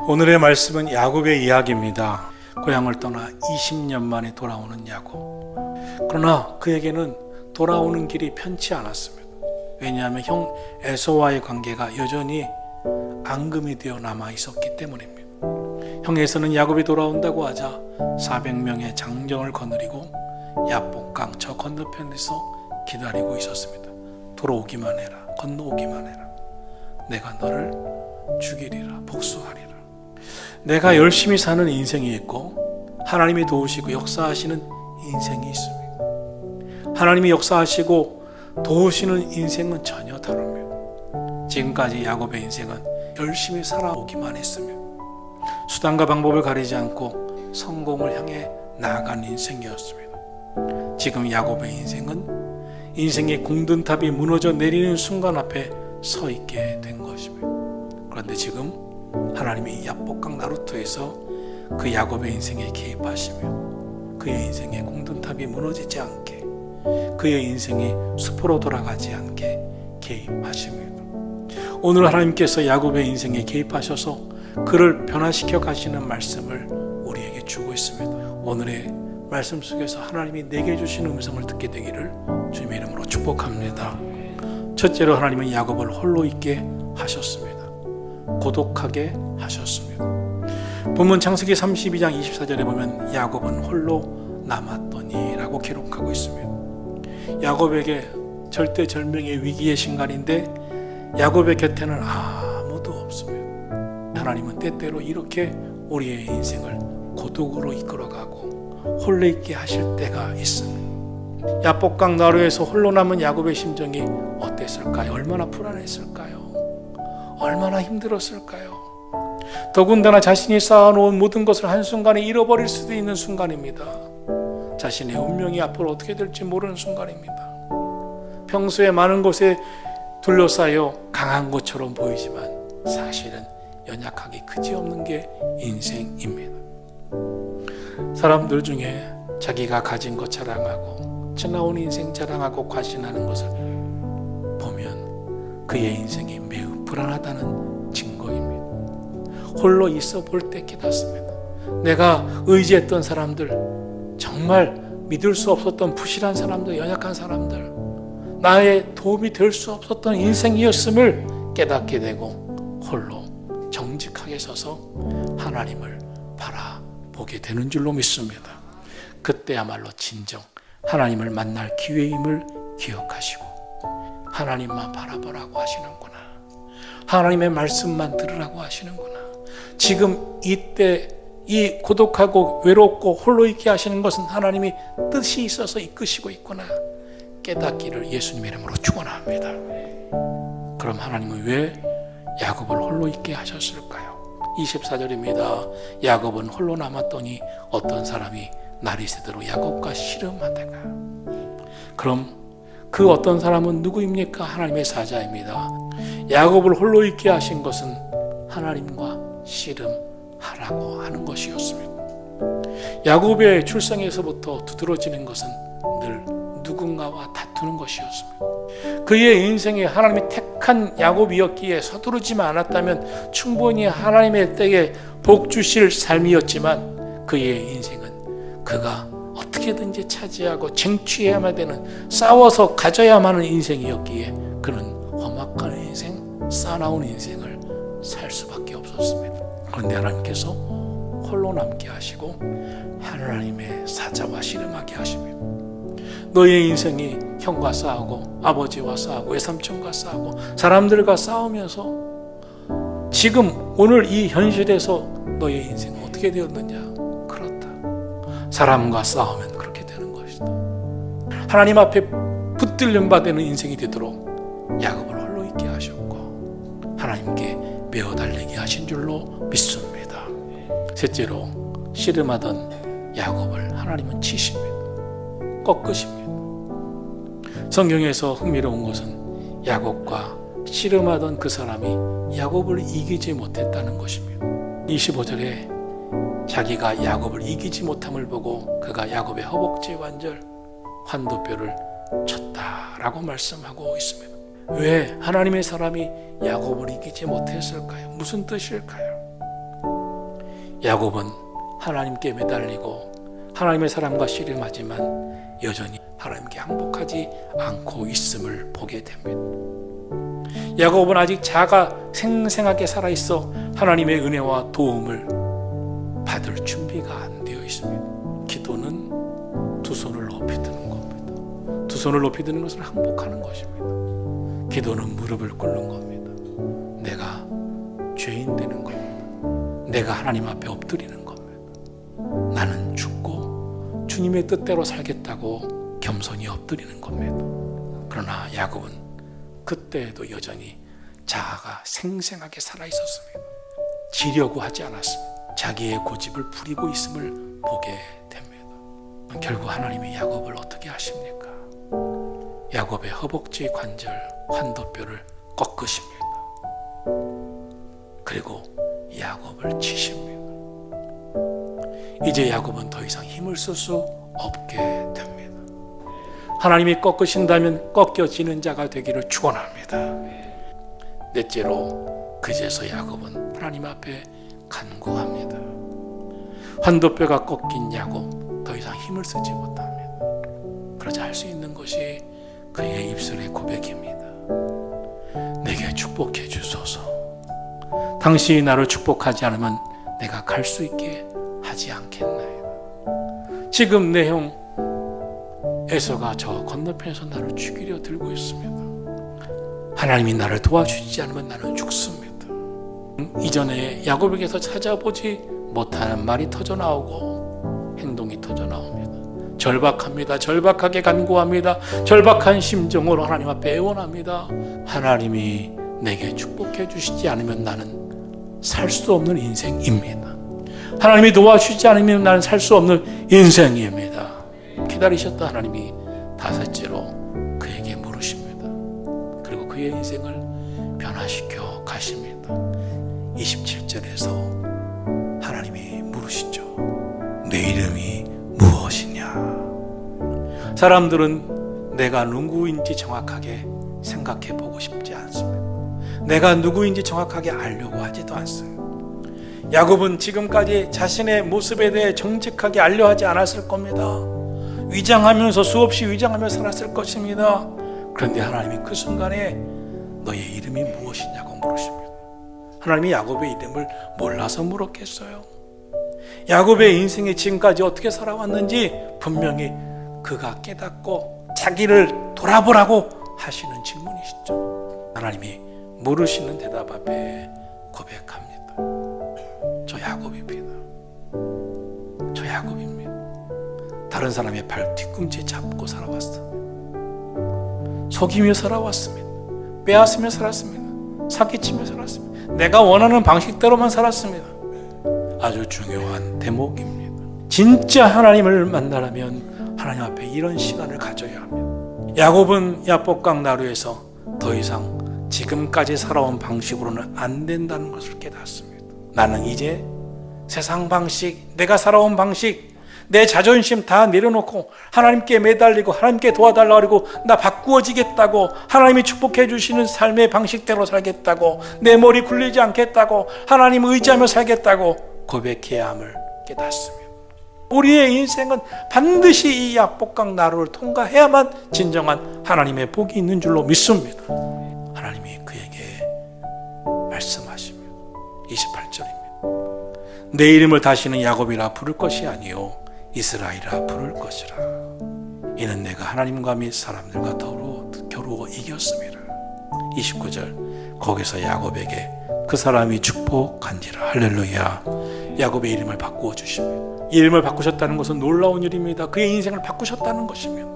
오늘의 말씀은 야곱의 이야기입니다. 고향을 떠나 20년 만에 돌아오는 야곱. 그러나 그에게는 돌아오는 길이 편치 않았습니다. 왜냐하면 형 에서와의 관계가 여전히 앙금이 되어 남아 있었기 때문입니다. 형 에서는 야곱이 돌아온다고 하자 400명의 장정을 거느리고 야복강 저 건너편에서 기다리고 있었습니다. 돌아오기만 해라, 건너오기만 해라. 내가 너를 죽이리라, 복수하리라. 내가 열심히 사는 인생이 있고 하나님이 도우시고 역사하시는 인생이 있습니다. 하나님이 역사하시고 도우시는 인생은 전혀 다릅니다. 지금까지 야곱의 인생은 열심히 살아오기만 했으며 수단과 방법을 가리지 않고 성공을 향해 나아간 인생이었습니다. 지금 야곱의 인생은 인생의 공든탑이 무너져 내리는 순간 앞에 서 있게 된 것입니다. 그런데 지금 하나님이 야복강 나루터에서 그 야곱의 인생에 개입하시며 그의 인생의 공든탑이 무너지지 않게, 그의 인생이 숲으로 돌아가지 않게 개입하십니다. 오늘 하나님께서 야곱의 인생에 개입하셔서 그를 변화시켜 가시는 말씀을 우리에게 주고 있습니다. 오늘의 말씀 속에서 하나님이 내게 주시는 음성을 듣게 되기를 주님의 이름으로 축복합니다. 첫째로 하나님은 야곱을 홀로 있게 하셨습니다. 고독하게 하셨습니다. 본문 창세기 32장 24절에 보면 야곱은 홀로 남았더니 라고 기록하고 있습니다. 야곱에게 절대절명의 위기의 순간인데 야곱의 곁에는 아무도 없습니다. 하나님은 때때로 이렇게 우리의 인생을 고독으로 이끌어가고 홀로 있게 하실 때가 있습니다. 야복강 나루에서 홀로 남은 야곱의 심정이 어땠을까요? 얼마나 불안했을까요? 얼마나 힘들었을까요? 더군다나 자신이 쌓아놓은 모든 것을 한순간에 잃어버릴 수도 있는 순간입니다. 자신의 운명이 앞으로 어떻게 될지 모르는 순간입니다. 평소에 많은 곳에 둘러싸여 강한 것처럼 보이지만 사실은 연약하기 그지없는 게 인생입니다. 사람들 중에 자기가 가진 것 자랑하고 지나온 인생 자랑하고 과신하는 것을 보면 그의 인생이 매우 불안하다는 증거입니다. 홀로 있어 볼 때 깨닫습니다. 내가 의지했던 사람들, 정말 믿을 수 없었던 부실한 사람들, 연약한 사람들, 나의 도움이 될 수 없었던 인생이었음을 깨닫게 되고 홀로 정직하게 서서 하나님을 바라보게 되는 줄로 믿습니다. 그때야말로 진정 하나님을 만날 기회임을 기억하시고 하나님만 바라보라고 하시는구나, 하나님의 말씀만 들으라고 하시는구나, 지금 이때 이 고독하고 외롭고 홀로 있게 하시는 것은 하나님이 뜻이 있어서 이끄시고 있구나 깨닫기를 예수님의 이름으로 축원합니다. 그럼 하나님은 왜 야곱을 홀로 있게 하셨을까요? 24절입니다. 야곱은 홀로 남았더니 어떤 사람이 날이 새도록 야곱과 씨름하다가. 그럼 그 어떤 사람은 누구입니까? 하나님의 사자입니다. 야곱을 홀로 있게 하신 것은 하나님과 씨름하라고 하는 것이었습니다. 야곱의 출생에서부터 두드러지는 것은 늘 누군가와 다투는 것이었습니다. 그의 인생에 하나님이 택한 야곱이었기에 서두르지 않았다면 충분히 하나님의 때에 복 주실 삶이었지만 그의 인생은 그가 어떻게든지 차지하고 쟁취해야만 되는, 싸워서 가져야만 하는 인생이었기에 그는 험악한 인생, 싸나운 인생을 살 수밖에 없었습니다. 그런데 하나님께서 홀로 남게 하시고 하나님의 사자와 씨름하게 하십니다. 너의 인생이 형과 싸우고 아버지와 싸우고 외삼촌과 싸우고 사람들과 싸우면서 지금 오늘 이 현실에서 너의 인생은 어떻게 되었느냐? 그렇다. 사람과 싸우면 그렇게 되는 것이다. 하나님 앞에 붙들림 받는 인생이 되도록 야곱을 홀로 있게 하셨고 하나님께 메어 달리게 하신 줄로 믿습니다. 셋째로 씨름하던 야곱을 하나님은 치십니다. 꺾으십니다. 성경에서 흥미로운 것은 야곱과 씨름하던 그 사람이 야곱을 이기지 못했다는 것입니다. 25절에 자기가 야곱을 이기지 못함을 보고 그가 야곱의 허벅지 관절 환도뼈를 쳤다라고 말씀하고 있습니다. 왜 하나님의 사람이 야곱을 이기지 못했을까요? 무슨 뜻일까요? 야곱은 하나님께 매달리고 하나님의 사랑과 씨름하지만 여전히 하나님께 항복하지 않고 있음을 보게 됩니다. 야곱은 아직 자아가 생생하게 살아있어 하나님의 은혜와 도움을 받을 준비가 안 되어 있습니다. 기도는 두 손을 높이 드는 겁니다. 두 손을 높이 드는 것은 항복하는 것입니다. 기도는 무릎을 꿇는 겁니다. 내가 죄인 되는 겁니다. 내가 하나님 앞에 엎드리는 겁니다. 나는 죽고 주님의 뜻대로 살겠다고 겸손히 엎드리는 겁니다. 그러나 야곱은 그때에도 여전히 자아가 생생하게 살아있었습니다. 지려고 하지 않았습니다. 자기의 고집을 부리고 있음을 보게 됩니다. 결국 하나님이 야곱을 어떻게 하십니까? 야곱의 허벅지 관절 환도뼈를 꺾으십니다. 그리고 야곱을 치십니다. 이제 야곱은 더 이상 힘을 쓸 수 없게 됩니다. 하나님이 꺾으신다면 꺾여지는 자가 되기를 축원합니다. 넷째로 그제서 야곱은 하나님 앞에 간구합니다. 환도뼈가 꺾인 야곱, 더 이상 힘을 쓰지 못합니다. 그러자 할 수 있는 것이 그의 입술의 고백입니다. 내게 축복해 주소서. 당신이 나를 축복하지 않으면 내가 갈 수 있게 하지 않겠나이다. 지금 내 형 에서가 저 건너편에서 나를 죽이려 들고 있습니다. 하나님이 나를 도와주지 않으면 나는 죽습니다. 이전에 야곱에게서 찾아보지 못하는 말이 터져 나오고 행동이 터져 나옵니다. 절박합니다. 절박하게 간구합니다. 절박한 심정으로 하나님 앞에 애원합니다. 하나님이 내게 축복해 주시지 않으면 나는 살 수 없는 인생입니다. 하나님이 도와주지 않으면 나는 살 수 없는 인생입니다. 기다리셨다 하나님이 다섯째로 그에게 물으십니다. 그리고 그의 인생을 변화시켜 가십니다. 27절에서 하나님이 물으시죠. 내 이름이 무엇이냐? 사람들은 내가 누구인지 정확하게 생각해 보고 싶지 않습니다. 내가 누구인지 정확하게 알려고 하지도 않습니다. 야곱은 지금까지 자신의 모습에 대해 정직하게 알려 하지 않았을 겁니다. 위장하면서 수없이 위장하며 살았을 것입니다. 그런데 하나님이 그 순간에 너의 이름이 무엇이냐고 물으십니다. 하나님이 야곱의 이름을 몰라서 물었겠어요? 야곱의 인생이 지금까지 어떻게 살아왔는지 분명히 그가 깨닫고 자기를 돌아보라고 하시는 질문이시죠. 하나님이 물으시는 대답 앞에 고백합니다. 저 야곱입니다. 저 야곱입니다. 다른 사람의 발 뒤꿈치 잡고 살아왔습니다. 속이며 살아왔습니다. 빼앗으며 살았습니다. 사기치며 살았습니다. 내가 원하는 방식대로만 살았습니다. 아주 중요한 대목입니다. 진짜 하나님을 만나려면 하나님 앞에 이런 시간을 가져야 합니다. 야곱은 야복강 나루에서 더 이상 지금까지 살아온 방식으로는 안 된다는 것을 깨닫습니다. 나는 이제 세상 방식, 내가 살아온 방식, 내 자존심 다 내려놓고 하나님께 매달리고 하나님께 도와달라고 그러고 나 바꾸어지겠다고, 하나님이 축복해 주시는 삶의 방식대로 살겠다고, 내 머리 굴리지 않겠다고, 하나님 의지하며 살겠다고 고백해야 함을 깨닫습니다. 우리의 인생은 반드시 이 야복강 나루를 통과해야만 진정한 하나님의 복이 있는 줄로 믿습니다. 하나님이 그에게 말씀하십니다. 28절입니다. 내 이름을 다시는 야곱이라 부를 것이 아니요 이스라엘이라 부를 것이라. 이는 내가 하나님과 및 사람들과 겨루어 이겼습니다. 29절 거기서 야곱에게 그 사람이 축복한지라. 할렐루야. 야곱의 이름을 바꾸어 주십니다. 이름을 바꾸셨다는 것은 놀라운 일입니다. 그의 인생을 바꾸셨다는 것입니다.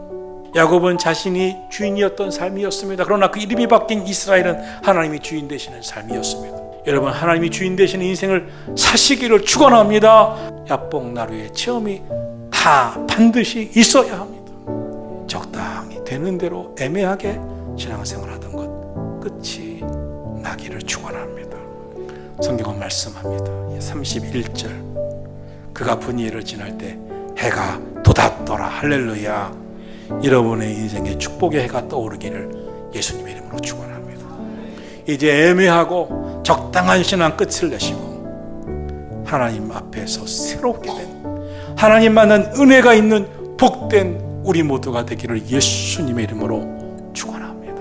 야곱은 자신이 주인이었던 삶이었습니다. 그러나 그 이름이 바뀐 이스라엘은 하나님이 주인 되시는 삶이었습니다. 여러분, 하나님이 주인 되시는 인생을 사시기를 축원합니다. 야복나루의 체험이 다 반드시 있어야 합니다. 적당히 되는 대로 애매하게 신앙생활 하던 것 끝이 나기를 축원합니다. 성경은 말씀합니다. 31절 그가 분이엘을 지날 때 해가 돋았더라. 할렐루야. 여러분의 인생에 축복의 해가 떠오르기를 예수님의 이름으로 축원합니다. 이제 애매하고 적당한 신앙 끝을 내시고 하나님 앞에서 새롭게 된, 하나님 만난 은혜가 있는 복된 우리 모두가 되기를 예수님의 이름으로 축원합니다.